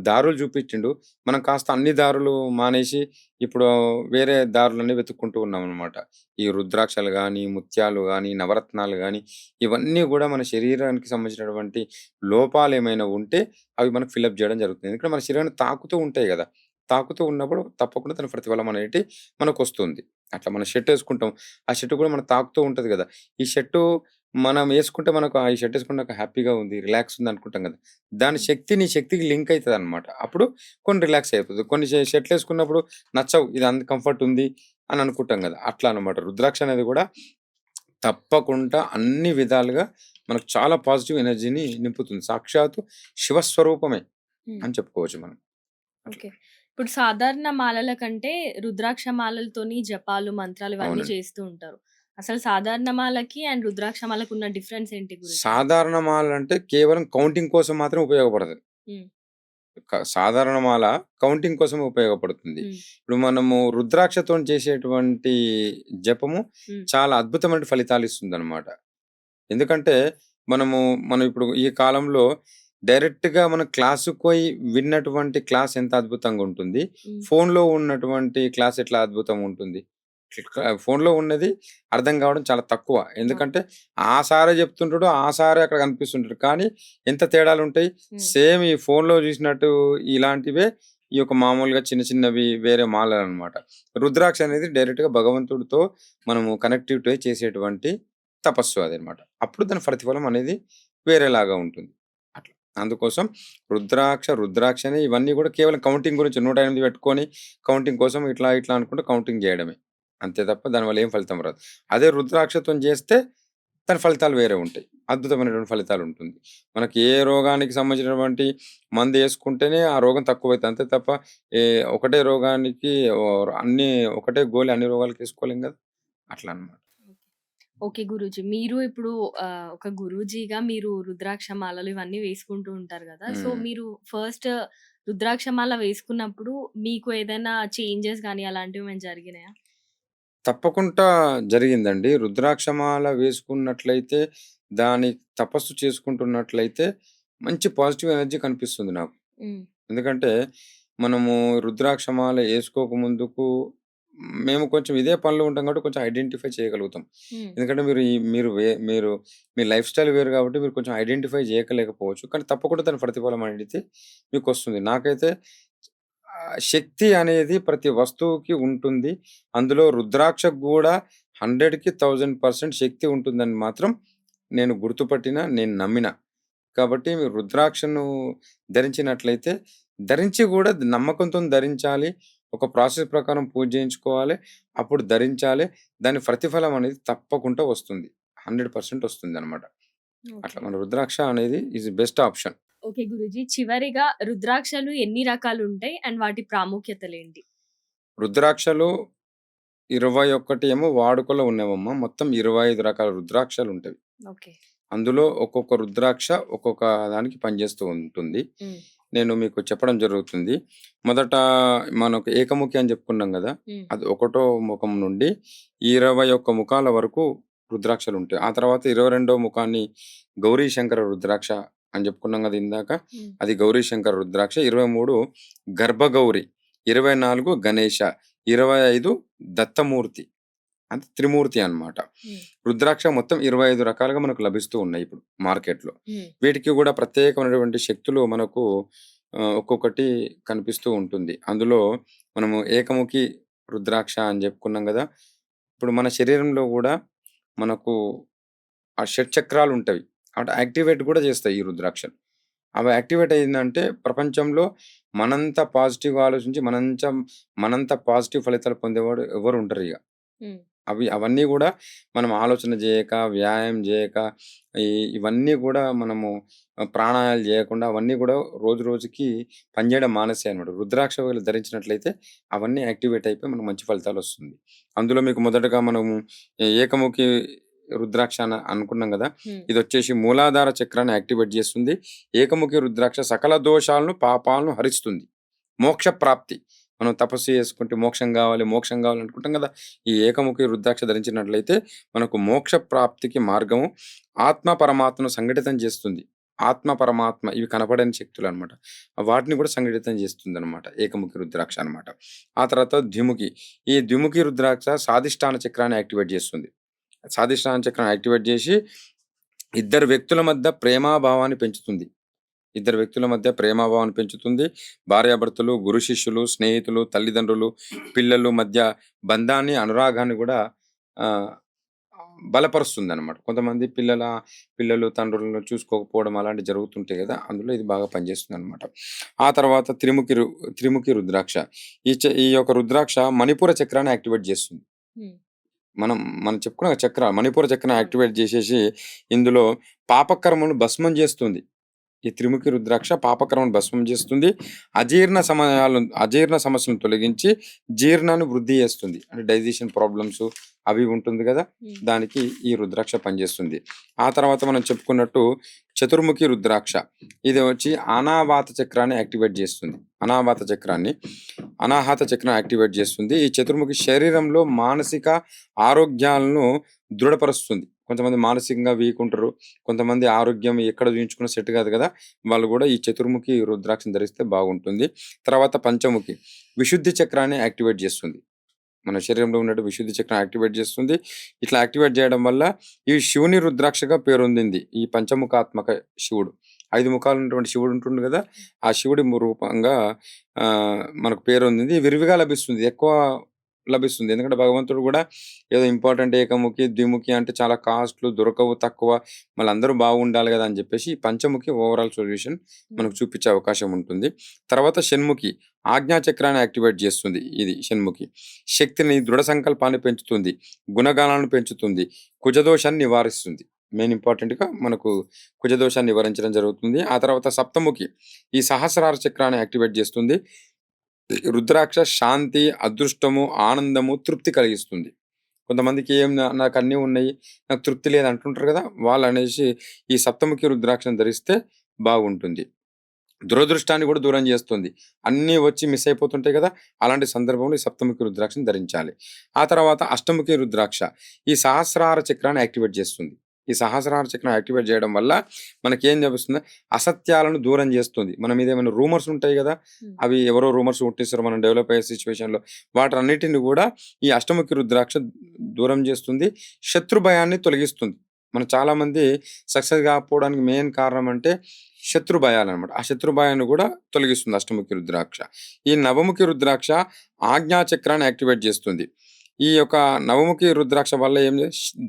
Speaker 2: దారులు చూపించిండు. మనం కాస్త అన్ని దారులు మానేసి ఇప్పుడు వేరే దారులన్నీ వెతుక్కుంటూ ఉన్నామనమాట. ఈ రుద్రాక్షలు గాని, ముత్యాలు గాని, నవరత్నాలు గాని ఇవన్నీ గూడా మన శరీరానికి సంబంధించినటువంటి లోపాలేమైనా ఉంటే అవి మనకు ఫిలప్ జేయడం జరుగుతుంది. ఎందుకంటే మన శరీరాన్ని తాకుతూ ఉంటాయి గదా! తాకుతూ ఉన్నప్పుడు తప్పకుండా దాని ప్రతిఫలం అనేటి మనకొస్తుంది. అట్లా మనం షర్టేసుకుంటాం. ఆ షర్ట్ కూడా మనకు తాకుతూ ఉంటది గదా! ఈ షర్టు మనం యేసుకుంటే మనకు ఈ షర్ట్ యేసుకుంటే నాకు హ్యాపీగా ఉంది, రిలాక్స్ ఉంది అనుకుంటాం గదా! దాని
Speaker 1: హ్మ్.
Speaker 2: శక్తి నీ శక్తికి లింక్ అయితదనమాట. అప్పుడు కొన్ని రిలాక్స్ అయిపోతది. కొన్ని షర్ట్‌లేసుకున్నప్పుడు నచ్చవు. ఇది అంత కంఫర్ట్ ఉంది అని అనుకుంటాం గదా! అట్లా అన్నమాట. రుద్రాక్ష అనేది గూడా తప్పకుండా అన్ని విధాలుగా మనకు చాలా పాజిటివ్ ఎనర్జీని నింపుతుంది. సాక్షాత్తు శివస్వరూపమే
Speaker 1: హ్మ్.
Speaker 2: అని చెప్పుకోవచ్చు మనం. అట్లా.
Speaker 1: ఓకే. ఇప్పుడు సాధారణ మాలల కంటే రుద్రాక్ష మాలలతోని జపాలు, మంత్రాలు ఇవన్నీ
Speaker 2: అవునండి.
Speaker 1: చేస్తూ ఉంటారు. అసలు సాధారణ మాలకి అండ్ రుద్రాక్ష మాలకున్న డిఫరెన్స్ ఏంటి గురూజీ?
Speaker 2: సాధారణ మాల అంటే కేవలం కౌంటింగ్ కోసం మాత్రమే ఉపయోగపడతది.
Speaker 1: హ్మ్.
Speaker 2: సాధారణ మాల కౌంటింగ్ కోసమే ఉపయోగపడుతుంది.
Speaker 1: హ్మ్.
Speaker 2: ఇప్పుడు మనము రుద్రాక్షతోని చేసేటువంటి జపము
Speaker 1: హ్మ్.
Speaker 2: చాలా అద్భుతమైన ఫలితాలిస్తుందనమాట. ఎందుకంటే మనము మనం ఇప్పుడు ఈ కాలంలో డైరెక్ట్‌గా మనం క్లాస్‌కి పోయి విన్నటువంటి క్లాస్ ఎంత అద్భుతంగా ఉంటుంది.
Speaker 1: హ్మ్.
Speaker 2: ఫోన్‌లో ఉన్నటువంటి క్లాస్ ఎట్లా అద్భుతంగా ఉంటుంది. ఫోన్‌లో ఉన్నది అర్థం కావడం చాలా తక్కువ.
Speaker 1: అవును.
Speaker 2: ఎందుకంటే ఆ సారే చెప్తుంటాడు. ఆ సారే అక్కడ కనిపిస్తుంటాడు. కానీ ఎంత తేడాలుంటాయి.
Speaker 1: హ్మ్.
Speaker 2: సేమ్ ఈ ఫోన్‌లో చూసినట్టు ఇలాంటివే ఈ యొక్క మామూలుగా చిన్న చిన్నవి వేరే మాలలనమాట. రుద్రాక్ష అనేది డైరెక్ట్‌గా భగవంతుడితో మనము కనెక్టివిటీ చేసేటువంటి తపస్సు అదనమాట. అప్పుడు దాని ప్రతిఫలం అనేది వేరేలాగా ఉంటుంది. అట్లా. అందుకోసం రుద్రాక్షని ఇవన్నీ కూడా కేవలం కౌంటింగ్ గురించి 108 పెట్టుకొని కౌంటింగ్ కోసం ఇట్లా ఇట్లా అనుకుంటూ కౌంటింగ్ చేయడమే. అంతే తప్ప దానివల్ల ఏం ఫలితం రాదు. అదే రుద్రాక్షతోని చేస్తే దాని ఫలితాలు వేరే ఉంటాయి. అద్భుతమైనటువంటి ఫలితాలు ఉంటుంది. మనకి ఏ రోగానికి సంబంధించినటువంటి మందేసుకుంటేనే ఆ రోగం తక్కువైతది. అంతే తప్ప ఏ ఒకటే రోగానికి ఒకటే గోలి అన్ని రోగాలకి ఏసుకోలేం గదా! అట్లా అన్నమాట.
Speaker 1: ఓకే గురూజీ. మీరు ఇప్పుడు ఒక గురూజీగా మీరు రుద్రాక్ష మాలలు ఇవన్నీ వేసుకుంటూ ఉంటారు గదా! సో,
Speaker 2: హ్మ్.
Speaker 1: మీరు ఫస్ట్ రుద్రాక్ష మాల వేసుకున్నప్పుడు మీకు ఏదైనా చేంజెస్ గాని అలాంటివేమైనా జరిగినాయా?
Speaker 2: తప్పకుండా జరిగిందండి. రుద్రాక్షమాల వేసుకున్నట్లయితే, దాని తపస్సు చేసుకుంటున్నట్లయితే మంచి పాజిటివ్ ఎనర్జీ కనిపిస్తుంది నాకు.
Speaker 1: హ్మ్.
Speaker 2: ఎందుకంటే, మనము రుద్రాక్షమాల ఏసుకోక ముందుకు మేము కొంచెం ఇదే పనిలో ఉంటాం కాబట్టి కొంచెం ఐడెంటిఫై చేయగలుగుతాం.
Speaker 1: హ్మ్.
Speaker 2: ఎందుకంటే మీరు మీ లైఫ్ స్టైల్ వేరు కాబట్టి మీరు కొంచెం ఐడెంటిఫై చేయలేకపోవచ్చు. కానీ తప్పకుండా దాని ప్రతిఫలం అనేది మీకొస్తుంది. నాకైతే శక్తి అనేది ప్రతి వస్తువుకి ఉంటుంది. అందులో రుద్రాక్షకు గూడా 100కి 1000% శక్తి ఉంటుందని మాత్రం నేను గుర్తుపట్టిన, నేను నమ్మిన. కాబట్టి మీరు రుద్రాక్షను ధరించినట్లయితే, ధరించి గూడా నమ్మకంతోని ధరించాలి. ఒక ప్రాసెస్ ప్రకారం పూజ చేయించుకోవాలి. అప్పుడు ధరించాలి. దాని ప్రతిఫలం అనేది తప్పకుండా వస్తుంది. 100% వస్తుందనమాట. అట్లా
Speaker 1: ఓకే.
Speaker 2: మన రుద్రాక్ష అనేది is best option.
Speaker 1: Okay Guruji. చివరిగా రుద్రాక్షలు ఎన్ని రకాలుంటాయి? అండ్ వాటి ప్రాముఖ్యతలేంటి?
Speaker 2: రుద్రాక్షలు 21 ఏమో వాడుకలో ఉన్నవమ్మా. మొత్తం 25 రకాల రుద్రాక్షలుంటవి.
Speaker 1: ఓకే.
Speaker 2: అందులో ఒక్కొక్క రుద్రాక్ష ఒక్కొక్క దానికి పనిచేస్తూ ఉంటుంది.
Speaker 1: హ్మ్.
Speaker 2: నేను మీకు చెప్పడం జరుగుతుంది. మొదట మనకు ఏకముఖి అని చెప్పుకున్నాం గదా!
Speaker 1: హ్మ్.
Speaker 2: అది ఒకటో ముఖం నుండి 21 ముఖాల వరకు రుద్రాక్షలుంటాయి. ఆ తర్వాత 22వ ముఖాన్ని గౌరీ శంకర రుద్రాక్ష అని చెప్పుకున్నాం గదా! ఇందాక.
Speaker 1: హ్మ్.
Speaker 2: అది గౌరీ శంకర రుద్రాక్ష. 23 గర్భగౌరి, 24 గణేశ, 25 దత్తమూర్తి. అంటే త్రిమూర్తి అన్నమాట.
Speaker 1: హ్మ్.
Speaker 2: రుద్రాక్ష మొత్తం 25 రకాలుగా మనకు లభిస్తూ ఉన్నాయి ఇప్పుడు మార్కెట్‌లో.
Speaker 1: హ్మ్.
Speaker 2: వీటికి గూడా ప్రత్యేకమైనటువంటి శక్తులు మనకు ఒక్కొక్కటి కనిపిస్తూ ఉంటుంది. అందులో మనము ఏకముఖి రుద్రాక్ష అని జెప్పుకున్నాం గదా! ఇప్పుడు మన శరీరంలో గూడా మనకు ఆ షట్‌చక్రాలుంటవి. అటు యాక్టివేట్ గూడా జేస్తాయి ఈ రుద్రాక్షలు. అవి యాక్టివేట్ అయిందంటే ప్రపంచంలో మనంత పాజిటివ్‌గా ఆలోచించి మనంత పాజిటివ్ ఫలితాలు పొందేవాడు ఎవరు ఉండరిగ.
Speaker 1: హ్మ్.
Speaker 2: అవన్నీ గూడా మనం ఆలోచన జేయక, వ్యాయామం జేయక, ఈ ఇవన్నీ గూడా మనము ప్రాణాయాలు జేయకుండా అవన్నీ గూడా రోజు రోజుకి పనిజేయడం మానేసాయన్నమాట. రుద్రాక్ష ఒకవేళ ధరించినట్లయితే అవన్నీ యాక్టివేట్ అయిపోయి మనకు మంచి ఫలితాలొస్తుంది. అందులో మీకు మొదటగా మనము ఏకముఖి రుద్రాక్ష అనుకున్నాం గదా!
Speaker 1: హ్మ్.
Speaker 2: ఇదొచ్చేసి మూలాధార చక్రాన్ని యాక్టివేట్ జేస్తుంది. ఏకముఖి రుద్రాక్ష సకల దోషాలను, పాపాలను హరిస్తుంది. మోక్ష ప్రాప్తి. మనం తపస్సు చేసుకుంటే మోక్షం గావాలి అనుకుంటాం గదా! ఈ ఏకముఖి రుద్రాక్ష ధరించినట్లయితే మనకు మోక్ష ప్రాప్తికి మార్గము ఆత్మ, పరమాత్మను సంఘటితం చేస్తుంది. ఆత్మ, పరమాత్మ ఇవి కనపడని శక్తులనమాట. వాటిని కూడా సంఘటితం చేస్తుందనమాట ఏకముఖి రుద్రాక్ష అనమాట. ఆ తర్వాత ద్విముఖి. ఈ ద్విముఖి రుద్రాక్ష స్వాధిష్టాన చక్రాన్ని యాక్టివేట్ చేస్తుంది. స్వాధిష్టాన చక్రం యాక్టివేట్ చేసి ఇద్దరు వ్యక్తుల మధ్య ప్రేమాభావాన్ని పెంచుతుంది. ఇద్దరు వ్యక్తుల మధ్య ప్రేమాభావాన్ని పెంచుతుంది. భార్యాభర్తలు, గురు శిష్యులు, స్నేహితులు, తల్లిదండ్రులు, పిల్లలు మధ్య బంధాన్ని, అనురాగాన్ని గూడా ఆహ్, బలపరుస్తుందనమాట. కొంతమంది పిల్లలు తండ్రులను చూసుకోకపోవడం అలాంటివి జరుగుతుంటాయి గదా! అందులో ఇది బాగా పనిచేస్తుందనమాట. ఆ తర్వాత త్రిముఖి రుద్రాక్ష. ఈ యొక్క రుద్రాక్ష మణిపూర చక్రాన్ని యాక్టివేట్ చేస్తుంది.
Speaker 1: హ్మ్.
Speaker 2: మనం మనం చెప్పుకున్న మణిపూర చక్రం
Speaker 1: అవును.
Speaker 2: యాక్టివేట్ చేసేసి ఇందులో పాపకర్మను భస్మం చేస్తుంది. ఈ త్రిముఖి రుద్రాక్ష పాపకర్మను భస్మం చేస్తుంది. అజీర్ణ సమస్యలను తొలగించి జీర్ణాన్ని వృద్ధి చేస్తుంది. అంటే డైజెషన్ ప్రాబ్లమ్స్ అవి ఉంటుంది గదా!
Speaker 1: హ్మ్.
Speaker 2: దానికి ఈ రుద్రాక్ష పనిచేస్తుంది. ఆ తర్వాత మనం చెప్పుకున్నట్టు చతుర్ముఖి రుద్రాక్ష. ఇది వచ్చి అనాహత చక్రం యాక్టివేట్ చేస్తుంది. ఈ చతుర్ముఖి శరీరంలో మానసిక ఆరోగ్యాలను దృఢపరుస్తుంది. కొంతమంది మానసికంగా వీక్ ఉంటారు. కొంతమంది ఆరోగ్యం ఎక్కడ చూయించుకున్నా సెట్ కాదు కదా! వాళ్ళు కూడా ఈ చతుర్ముఖి రుద్రాక్షను ధరిస్తే బాగుంటుంది. తర్వాత పంచముఖి విశుద్ధి చక్రాన్ని యాక్టివేట్ చేస్తుంది. మన శరీరంలో ఉన్నట్టు విశుద్ధి చక్రం యాక్టివేట్ చేస్తుంది. ఇట్లా యాక్టివేట్ చేయడం వల్ల ఈ శివుని రుద్రాక్షగా పేరొందింది. ఈ పంచముఖాత్మక శివుడు. 5 ముఖాలు ఉన్నటువంటి శివుడు ఉంటుండు కదా! ఆ శివుడి రూపంగా మనకు పేరొందింది. విరివిగా లభిస్తుంది. ఎక్కువ లభిస్తుంది. ఎందుకంటే భగవంతుడు కూడా ఏదో ఇంపార్టెంట్ ఏకముఖి, ద్విముఖి అంటే చాలా కాస్ట్‌లు దొరకవు, తక్కువ. మళ్ళీ అందరూ బాగుండాలి కదా అని చెప్పేసి ఈ పంచముఖి ఓవరాల్ సొల్యూషన్ మనకు చూపించే అవకాశం ఉంటుంది. తర్వాత షణ్ముఖి ఆజ్ఞా చక్రాన్ని యాక్టివేట్ చేస్తుంది. ఇది షణ్ముఖి శక్తిని, దృఢ సంకల్పాన్ని పెంచుతుంది, గుణగణాలను పెంచుతుంది, కుజదోషాన్ని నివారిస్తుంది. మెయిన్ ఇంపార్టెంట్‌గా మనకు కుజదోషాన్ని నివారించడం జరుగుతుంది. ఆ తర్వాత సప్తముఖి ఈ సహస్రార చక్రాన్ని యాక్టివేట్ చేస్తుంది. రుద్రాక్ష శాంతి, అదృష్టము, ఆనందము, తృప్తి కలిగిస్తుంది. కొంతమందికి ఏం నాకు అన్నీ ఉన్నాయి, నాకు తృప్తి లేదు అంటుంటారు కదా! వాళ్ళనేసి ఈ సప్తముఖి రుద్రాక్షను ధరిస్తే బాగుంటుంది. దురదృష్టాన్ని కూడా దూరం చేస్తుంది. అన్నీ వచ్చి మిస్ అయిపోతుంటాయి కదా! అలాంటి సందర్భంలో ఈ సప్తముఖి రుద్రాక్షను ధరించాలి. ఆ తర్వాత అష్టముఖి రుద్రాక్ష ఈ సహస్రార చక్రాన్ని యాక్టివేట్ చేస్తుంది. ఈ సహస్రార చక్రం యాక్టివేట్ చేయడం వల్ల మనకేం లభిస్తుంది? అసత్యాలను దూరం చేస్తుంది. మన మీద ఏమైనా రూమర్స్ ఉంటాయి కదా! అవి ఎవరో రూమర్స్ పుట్టిస్తారు మనం డెవలప్ అయ్యే సిచ్యువేషన్‌లో. వాటన్నిటిని కూడా ఈ అష్టముఖి రుద్రాక్ష దూరం చేస్తుంది. శత్రు భయాన్ని తొలగిస్తుంది. మనం చాలామంది సక్సెస్ కాకపోవడానికి మెయిన్ కారణం అంటే శత్రు భయాలనమాట. ఆ శత్రు భయాన్ని కూడా తొలగిస్తుంది అష్టముఖి రుద్రాక్ష. ఈ నవముఖి రుద్రాక్ష ఆజ్ఞా చక్రాన్ని యాక్టివేట్ చేస్తుంది. ఈ యొక్క నవముఖి రుద్రాక్ష వల్ల ఏం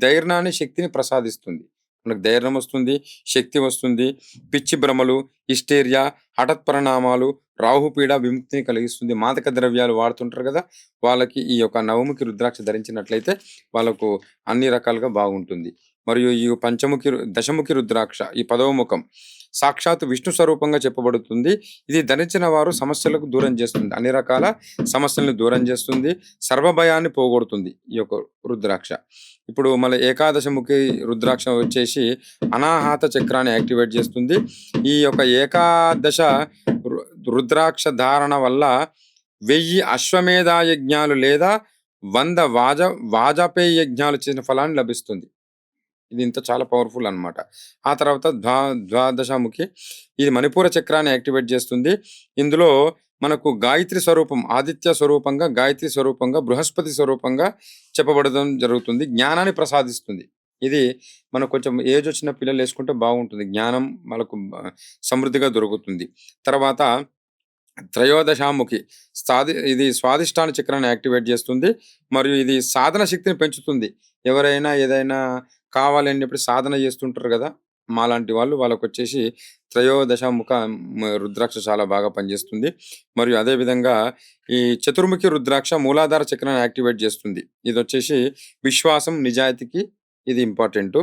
Speaker 2: ధైర్యాన్ని, శక్తిని ప్రసాదిస్తుంది. మనకు ధైర్యం వస్తుంది, శక్తి వస్తుంది, పిచ్చి భ్రమలు, హిస్టీరియా, హఠాత్ పరిణామాలు, రాహుపీడ విముక్తిని కలిగిస్తుంది. మాదక ద్రవ్యాలు వాడుతుంటారు కదా! వాళ్ళకి ఈ యొక్క నవముఖి రుద్రాక్ష ధరించినట్లయితే వాళ్ళకు అన్ని రకాలుగా బాగుంటుంది. మరియు ఈ దశముఖి రుద్రాక్ష ఈ 10వ ముఖం సాక్షాత్ విష్ణు స్వరూపంగా చెప్పబడుతుంది. ఇది ధరించిన వారు సమస్యలకు దూరం చేస్తుంది. అన్ని రకాల సమస్యలను దూరం చేస్తుంది. సర్వ భయాన్ని పోగొడుతుంది ఈ యొక్క రుద్రాక్ష. ఇప్పుడు మళ్ళీ ఏకాదశముఖి రుద్రాక్ష వచ్చేసి అనాహత చక్రాన్ని యాక్టివేట్ చేస్తుంది. ఈ యొక్క ఏకాదశ రుద్రాక్ష ధారణ వల్ల 1000 అశ్వమేధ యజ్ఞాలు లేదా 100 వాజపేయి యజ్ఞాలు చేసిన ఫలాన్ని లభిస్తుంది. ఇది ఇంత చాలా పవర్ఫుల్ అన్నమాట. ఆ తర్వాత ద్వాదశముఖి ఇది మణిపూర చక్రాన్ని యాక్టివేట్ చేస్తుంది. ఇందులో మనకు గాయత్రి స్వరూపం, ఆదిత్య స్వరూపంగా, గాయత్రి స్వరూపంగా, బృహస్పతి స్వరూపంగా చెప్పబడడం జరుగుతుంది. జ్ఞానాన్ని ప్రసాదిస్తుంది. ఇది మనకు కొంచెం ఏజ్ వచ్చిన పిల్లలు వేసుకుంటే బాగుంటుంది. జ్ఞానం మనకు సమృద్ధిగా దొరుకుతుంది. తర్వాత త్రయోదశాముఖి ఇది స్వాదిష్టాన చక్రాన్ని యాక్టివేట్ చేస్తుంది. మరియు ఇది సాధన శక్తిని పెంచుతుంది. ఎవరైనా ఏదైనా కావాలన్నప్పుడు సాధన చేస్తుంటారు కదా! మాలాంటి వాళ్ళకొచ్చేసి త్రయోదశముఖ రుద్రాక్ష చాలా బాగా పనిచేస్తుంది. మరియు అదేవిధంగా ఈ చతుర్ముఖి రుద్రాక్ష మూలాధార చక్రాన్ని యాక్టివేట్ చేస్తుంది. ఇదొచ్చేసి విశ్వాసం, నిజాయితీకి ఇది ఇంపార్టెంటు.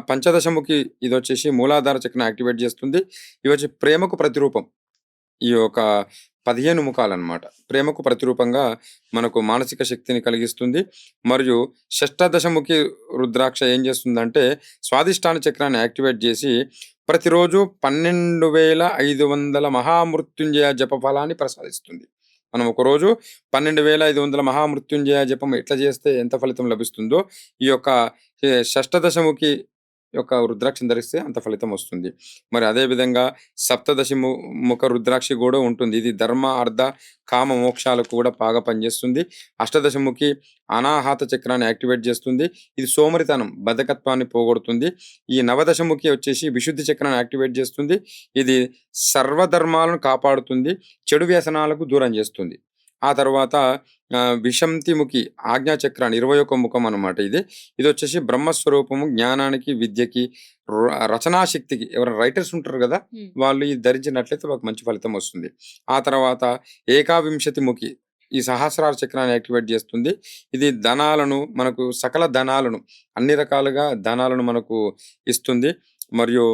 Speaker 2: పంచదశముఖి ఇదొచ్చేసి మూలాధార చక్రాన్ని యాక్టివేట్ చేస్తుంది. ఇవొచ్చి ప్రేమకు ప్రతిరూపం. ఈ యొక్క 15 ముఖాలన్నమాట. ప్రేమకు ప్రతిరూపంగా మనకు మానసిక శక్తిని కలిగిస్తుంది. మరియు షష్ఠదశముఖి రుద్రాక్ష ఏం చేస్తుందంటే స్వాదిష్టాన చక్రాన్ని యాక్టివేట్ చేసి ప్రతిరోజు 12,500 మహామృత్యుంజయ జప ఫలాన్ని ప్రసాదిస్తుంది. మనం ఒకరోజు 12,500 మహామృత్యుంజయ జపం ఎట్లా చేస్తే ఎంత ఫలితం లభిస్తుందో ఈ యొక్క షష్ఠదశముఖి యొక్క రుద్రాక్షను ధరిస్తే అంత ఫలితం వస్తుంది. మరి అదేవిధంగా ముఖ రుద్రాక్ష కూడా ఉంటుంది. ఇది ధర్మ, అర్థ, కామ, మోక్షాలకు కూడా బాగా పనిచేస్తుంది. అష్టదశముఖి అనాహత చక్రాన్ని యాక్టివేట్ చేస్తుంది. ఇది సోమరితనం, బద్ధకత్వాన్ని పోగొడుతుంది. ఈ నవదశముఖి వచ్చేసి విశుద్ధి చక్రాన్ని యాక్టివేట్ చేస్తుంది. ఇది సర్వధర్మాలను కాపాడుతుంది, చెడు వ్యసనాలకు దూరం చేస్తుంది. ఆ తర్వాత విశంతిముఖి ఆజ్ఞా చక్రాన్ని 21 ముఖం అనమాట. ఇది వచ్చేసి బ్రహ్మస్వరూపము, జ్ఞానానికి, విద్యకి, రచనాశక్తికి. ఎవరైనా రైటర్స్ ఉంటారు కదా, వాళ్ళు ఇది ధరించినట్లయితే వాళ్ళకి మంచి ఫలితం వస్తుంది. ఆ తర్వాత ఏకావింశతిముఖి ఈ సహస్రార చక్రాన్ని యాక్టివేట్ చేస్తుంది. ఇది ధనాలను, మనకు సకల ధనాలను, అన్ని రకాలుగా ధనాలను మనకు ఇస్తుంది. మరియు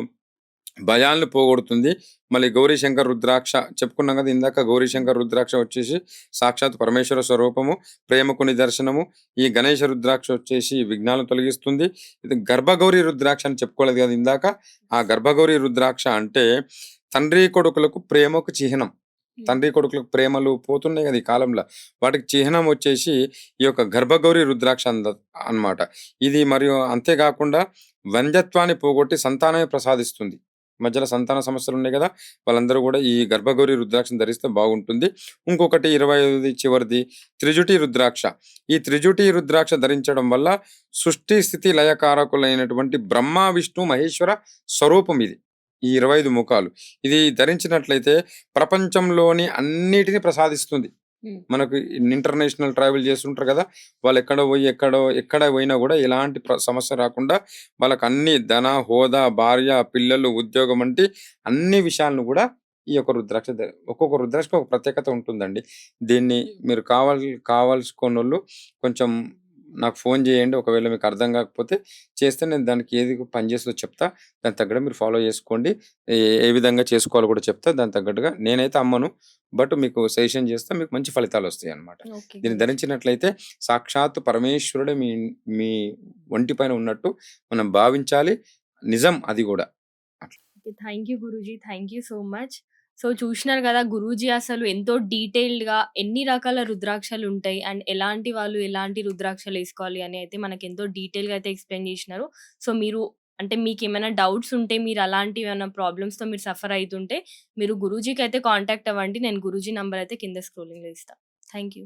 Speaker 2: భయాలను పోగొడుతుంది. మళ్ళీ గౌరీశంకర్ రుద్రాక్ష చెప్పుకున్నాం కదా ఇందాక. గౌరీశంకర్ రుద్రాక్ష వచ్చేసి సాక్షాత్ పరమేశ్వర స్వరూపము, ప్రేమకు నిదర్శనము. ఈ గణేష రుద్రాక్ష వచ్చేసి విఘ్నాలను తొలగిస్తుంది. ఇది గర్భగౌరి రుద్రాక్ష అని చెప్పుకోలేదు కదా ఇందాక. ఆ గర్భగౌరి రుద్రాక్ష అంటే తండ్రి కొడుకులకు ప్రేమకు చిహ్నం. తండ్రి కొడుకులకు ప్రేమలు పోతున్నాయి కదా ఈ కాలంలో, వాటికి చిహ్నం వచ్చేసి ఈ యొక్క గర్భగౌరి రుద్రాక్ష అన్నమాట. ఇది మరియు అంతేకాకుండా వంధ్యత్వాన్ని పోగొట్టి సంతానాన్ని ప్రసాదిస్తుంది. మధ్యలో సంతాన సమస్యలు ఉన్నాయి కదా, వాళ్ళందరూ కూడా ఈ గర్భగౌరి రుద్రాక్షను ధరిస్తే బాగుంటుంది. ఇంకొకటి 25 చివరిది త్రిజుటి రుద్రాక్ష. ఈ త్రిజుటి రుద్రాక్ష ధరించడం వల్ల సృష్టి స్థితి లయకారకులైనటువంటి బ్రహ్మ, విష్ణు, మహేశ్వర స్వరూపం ఇది. ఈ 25 ముఖాలు ఇది ధరించినట్లయితే ప్రపంచంలోని అన్నిటిని ప్రసాదిస్తుంది. మనకు ఇంటర్నేషనల్ ట్రావెల్ చేస్తుంటారు కదా! వాళ్ళు ఎక్కడ పోయినా కూడా ఎలాంటి సమస్య రాకుండా వాళ్ళకి అన్ని ధన, హోదా, భార్య, పిల్లలు, ఉద్యోగం వంటి అన్ని విషయాలను కూడా ఈ యొక్క ఒక్కొక్క రుద్రాక్షకి ఒక ప్రత్యేకత ఉంటుందండి. దీన్ని మీరు కావాల్సుకున్నోళ్ళు కొంచెం నాకు ఫోన్ చేయండి. ఒకవేళ మీకు అర్థం కాకపోతే చేస్తే నేను దానికి ఏది పనిచేస్తదో చెప్తా. దానికి తగ్గట్టు మీరు ఫాలో చేసుకోండి. ఏ ఏ విధంగా చేసుకోవాలో కూడా చెప్తా. దానికి తగ్గట్టుగా నేనైతే అమ్మను. బట్ మీకు సజెషన్ చేస్తా. మీకు మంచి ఫలితాలొస్తాయన్నమాట.
Speaker 1: ఓకే
Speaker 2: దీన్ని
Speaker 1: గురూజీ.
Speaker 2: ధరించినట్లయితే సాక్షాత్తు పరమేశ్వరుడే మీ ఒంటి పైన ఉన్నట్టు మనం భావించాలి. నిజం అది గూడా. అట్లా.
Speaker 1: ఓకే. థ్యాంక్ యూ గురూజీ. Thank you so much. So చూషినారు గదా! గురూజీ అసలు ఎంతో డీటెయిల్డ్‌గా ఎన్ని రకాల రుద్రాక్షలుంటాయి అండ్ ఎలాంటి వాళ్ళు ఎలాంటి రుద్రాక్షలేసుకోవాలి అని అయితే మనకెంతో డీటెయిల్‌గా అయితే ఎక్స్‌ప్లెయిన్ జేషినారు. సో మీరు అంటే మీకేమైనా డౌట్స్ ఉంటే మీరు అలాంటివేమైనా ప్రాబ్లమ్స్‌తో మీరు సఫర్ అయితుంటే మీరు గురూజీకైతే కాంటాక్ట్ అవ్వండి. నేను గురూజీ నంబర్ అయితే కింద స్క్రోలింగ్‌లో ఇస్తా. Thank you.